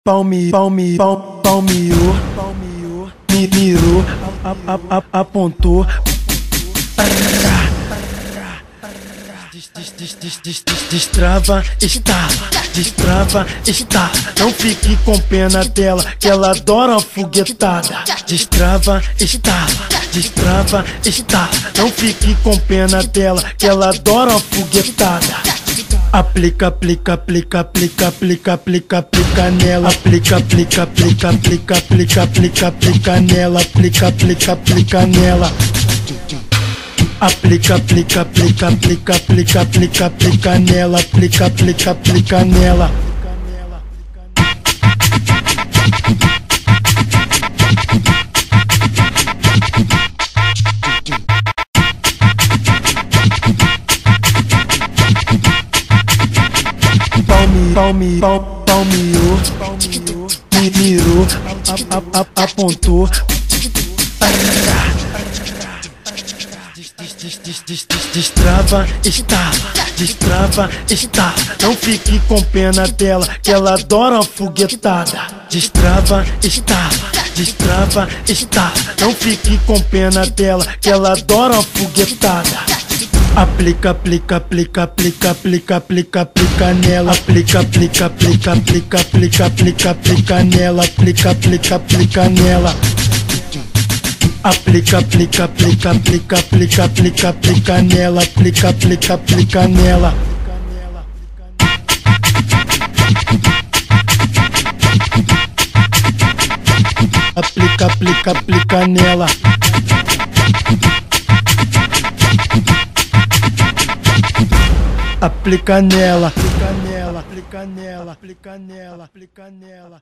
Palmeou, mirou, apontou. Destrava, estala. Não fique com pena dela, que ela adora uma foguetada. Destrava, estala. Não fique com pena dela, que ela adora uma foguetada. Aplica nela. Aplica nela. Aplica nela. Aplica nela. Aplica nela. Palmeou, mirou, apontou. Destrava, estala. Não fique com pena dela, que ela adora uma foguetada. Destrava, estala. Não fique com pena dela, que ela adora uma foguetada. Aplica nela. Aplica nela. Aplica nela. Aplica nela. Aplica nela. Aplica nela. Aplica nela.